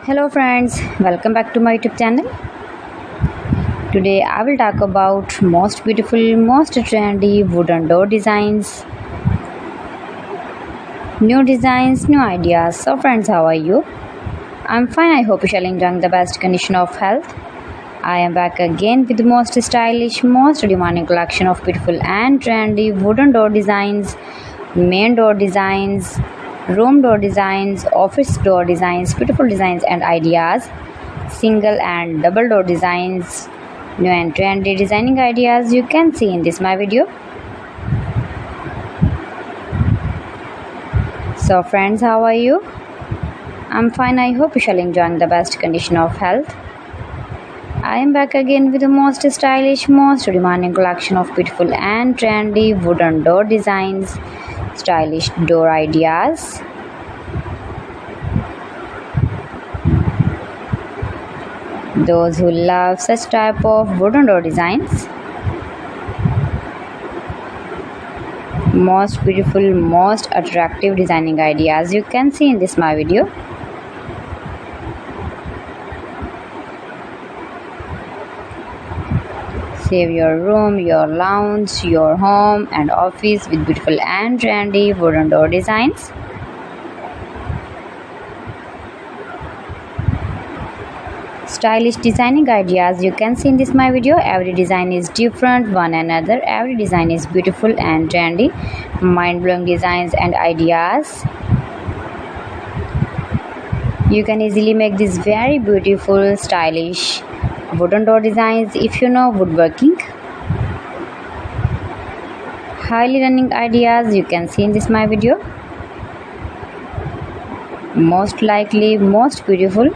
Hello friends, welcome back to my YouTube channel. Today I will talk about most beautiful, most trendy wooden door designs. New designs, new ideas. So friends, how are you? I'm fine. I hope you shall enjoy the best condition of health. I am back again with the most stylish, most demanding collection of beautiful and trendy wooden door designs, main door designs, room door designs, office door designs, beautiful designs and ideas, single and double door designs, new and trendy designing ideas you can see in this my video. So friends, how are you? I'm fine. I hope you shall enjoy the best condition of health. I am back again with the most stylish, most demanding collection of beautiful and trendy wooden door designs, stylish door ideas. Those who love such type of wooden door designs, most beautiful, most attractive designing ideas you can see in this my video. Save your room, your lounge, your home and office with beautiful and trendy wooden door designs. Stylish designing ideas you can see in this my video. Every design is different one another. Every design is beautiful and trendy, mind-blowing designs and ideas. You can easily make these very beautiful, stylish wooden door designs if you know woodworking. Highly running ideas you can see in this my video. Most likely, most beautiful,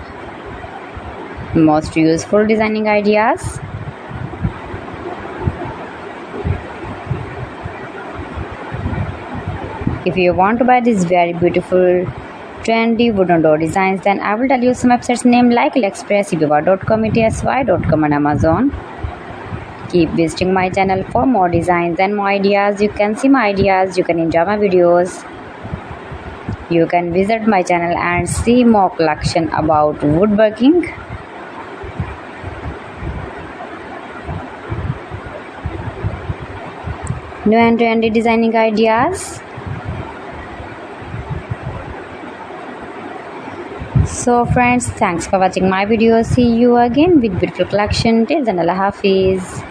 most useful designing ideas. If you want to buy these very beautiful trendy wooden door designs, then I will tell you some websites name like AliExpress, eBay.com, etsy.com and Amazon. Keep visiting my channel for more designs and more ideas. You can see my ideas, you can enjoy my videos. You can visit my channel and see more collection about woodworking. New and trendy designing ideas. So friends, thanks for watching my video. See you again with beautiful collection. Till then, Allah Hafiz.